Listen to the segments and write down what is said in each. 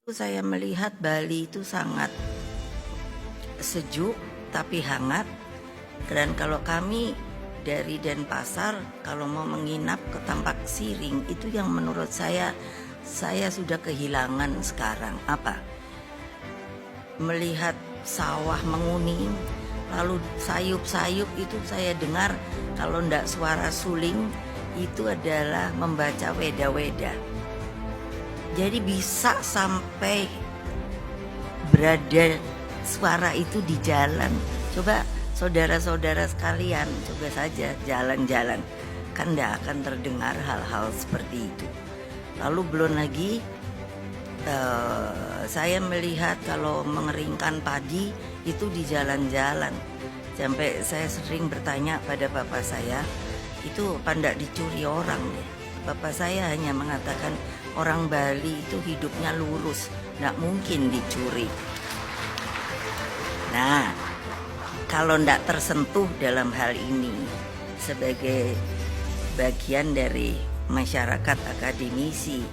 Saya melihat Bali itu sangat sejuk tapi hangat. Dan kalau kami dari Denpasar kalau mau menginap ke Tampak Siring, itu yang menurut saya sudah kehilangan sekarang. Apa? Melihat sawah menguning, lalu sayup-sayup itu saya dengar, kalau ndak suara suling itu adalah membaca weda-weda. Jadi bisa sampai berada suara itu di jalan. Coba saudara-saudara sekalian, coba saja jalan-jalan, kan tidak akan terdengar hal-hal seperti itu. Lalu belum lagi saya melihat kalau mengeringkan padi itu di jalan-jalan. Sampai saya sering bertanya pada bapak saya, itu apa ndak dicuri orang ya? Bapak saya hanya mengatakan orang Bali itu hidupnya lurus, nggak mungkin dicuri. Nah, kalau nggak tersentuh dalam hal ini sebagai bagian dari masyarakat akademisi,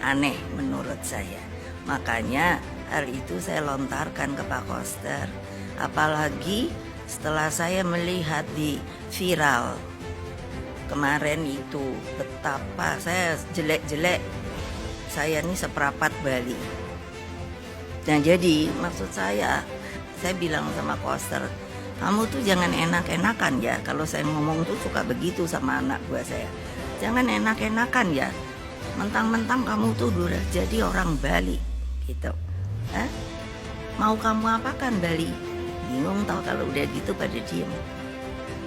aneh menurut saya. Makanya hal itu saya lontarkan ke Pak Koster. Apalagi setelah saya melihat di viral kemarin itu betapa saya jelek-jelek, saya ini seperapat Bali. Nah jadi maksud saya bilang sama Koster, kamu tuh jangan enak-enakan ya. Kalau saya ngomong tuh suka begitu sama anak gua saya. Jangan enak-enakan ya. Mentang-mentang kamu tuh udah jadi orang Bali gitu. Mau kamu apakan Bali? Bingung tau kalau udah gitu pada diem.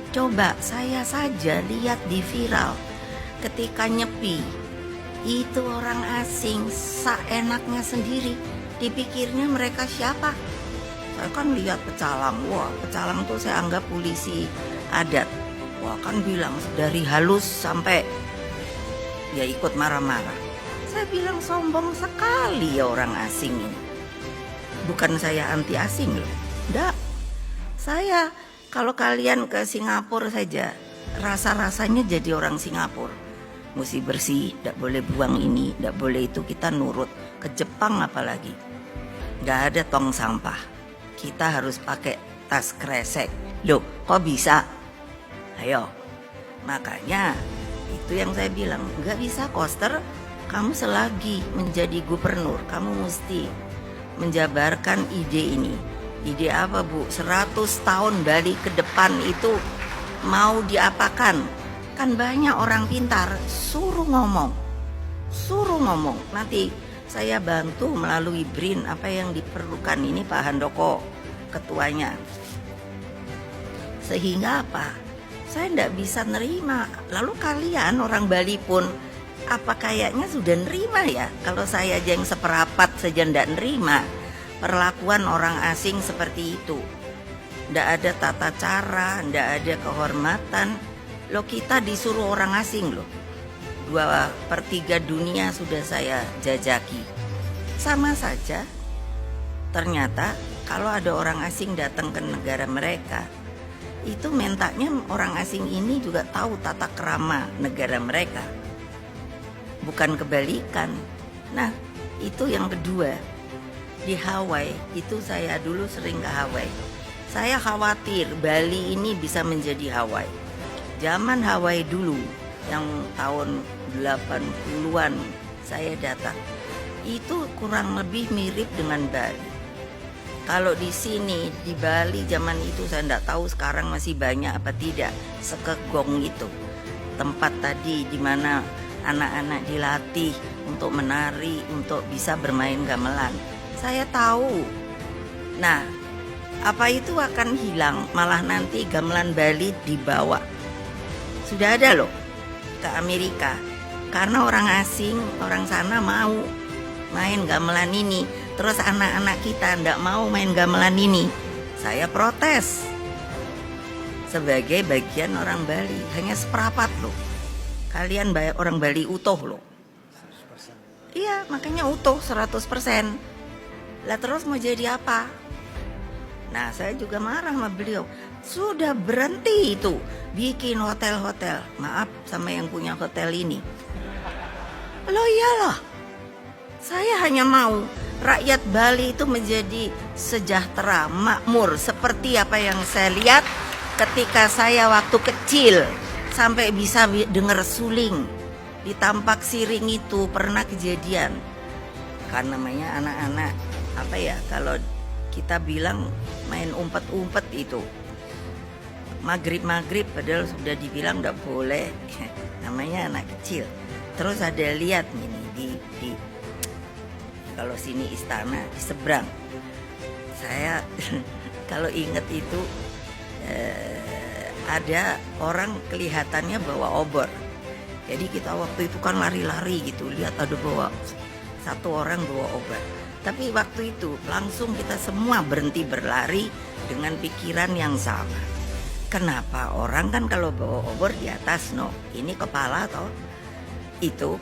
Coba saya saja lihat di viral ketika nyepi, itu orang asing seenaknya sendiri, dipikirnya mereka siapa? Saya kan lihat pecalang, wah pecalang tuh saya anggap polisi adat. Wah kan bilang dari halus sampai ya ikut marah-marah. Saya bilang sombong sekali ya orang asing ini. Bukan saya anti asing loh, enggak. Saya kalau kalian ke Singapura saja, rasa-rasanya jadi orang Singapura. Mesti bersih, tidak boleh buang ini, tidak boleh itu, kita nurut. Ke Jepang apalagi, nggak ada tong sampah. Kita harus pakai tas kresek. Loh, kok bisa? Ayo. Makanya itu yang saya bilang, nggak bisa Koster. Kamu selagi menjadi gubernur, kamu mesti menjabarkan ide ini. Ide apa Bu? 100 tahun Bali ke depan itu mau diapakan? Kan banyak orang pintar, suruh ngomong. Nanti saya bantu melalui BRIN apa yang diperlukan, ini Pak Handoko ketuanya. Sehingga apa? Saya tidak bisa nerima. Lalu kalian orang Bali pun apa kayaknya sudah nerima ya? Kalau saya aja yang seperapat saja tidak nerima perlakuan orang asing seperti itu. Tidak ada tata cara, tidak ada kehormatan. Loh kita disuruh orang asing loh. 2/3 dunia sudah saya jajaki. Sama saja. Ternyata kalau ada orang asing datang ke negara mereka, itu mentanya orang asing ini juga tahu tata krama negara mereka. Bukan kebalikan. Nah itu yang kedua. Di Hawaii itu saya dulu sering ke Hawaii. Saya khawatir Bali ini bisa menjadi Hawaii. Zaman Hawaii dulu yang tahun 80-an saya datang, itu kurang lebih mirip dengan Bali. Kalau di sini di Bali zaman itu saya tidak tahu sekarang masih banyak apa tidak, Sekegong itu tempat tadi di mana anak-anak dilatih untuk menari, untuk bisa bermain gamelan. Saya tahu. Nah, apa itu akan hilang? Malah nanti gamelan Bali dibawa. Sudah ada loh ke Amerika. Karena orang asing, orang sana mau main gamelan ini. Terus anak-anak kita tidak mau main gamelan ini. Saya protes. Sebagai bagian orang Bali, hanya seperapat loh. Kalian orang Bali utuh loh. Iya, makanya utuh 100%. Lah terus mau jadi apa? Nah saya juga marah sama beliau. Sudah berhenti itu bikin hotel-hotel. Maaf sama yang punya hotel ini. Loh iyalah, saya hanya mau rakyat Bali itu menjadi sejahtera, makmur, seperti apa yang saya lihat ketika saya waktu kecil sampai bisa dengar suling di Tampak Siring. Itu pernah kejadian, kan namanya anak-anak apa ya, kalau kita bilang main umpet-umpet itu maghrib padahal sudah dibilang nggak boleh namanya anak kecil. Terus ada lihat ini di kalau sini istana di seberang, saya kalau inget itu ada orang kelihatannya bawa obor. Jadi kita waktu itu kan lari-lari gitu, lihat ada bawa satu orang bawa obor. Tapi waktu itu langsung kita semua berhenti berlari dengan pikiran yang sama. Kenapa orang kan kalau bawa obor di atas, no, ini kepala toh itu.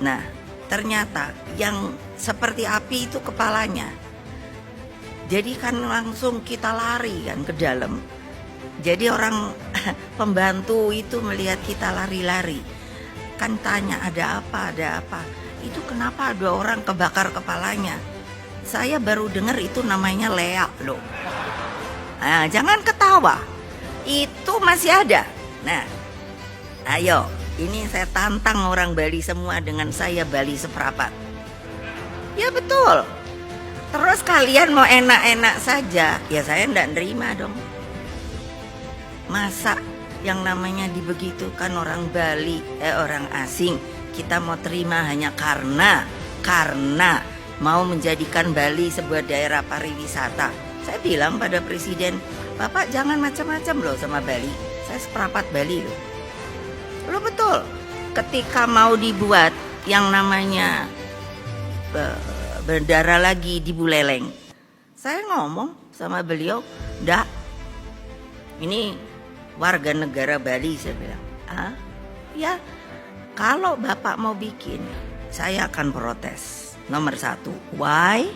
Nah, ternyata yang seperti api itu kepalanya. Jadi kan langsung kita lari kan ke dalam. Jadi orang pembantu itu melihat kita lari-lari, kan tanya ada apa. Itu kenapa ada orang kebakar kepalanya? Saya baru dengar itu namanya leak loh. Nah, jangan ketawa, itu masih ada. Nah, ayo, ini saya tantang orang Bali semua dengan saya Bali seprapat. Ya betul. Terus kalian mau enak-enak saja, ya saya enggak nerima dong. Masa yang namanya dibegitukan orang Bali, orang asing, kita mau terima hanya karena mau menjadikan Bali sebuah daerah pariwisata. Saya bilang pada Presiden, Bapak jangan macam-macam loh sama Bali. Saya seprapat Bali loh. Lo betul. Ketika mau dibuat yang namanya bandara lagi di Buleleng, saya ngomong sama beliau, "Ndak, ini warga negara Bali," saya bilang. Ya, kalau Bapak mau bikin, saya akan protes. Nomor 1, why?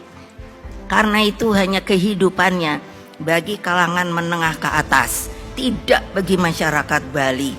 Karena itu hanya kehidupannya bagi kalangan menengah ke atas, tidak bagi masyarakat Bali.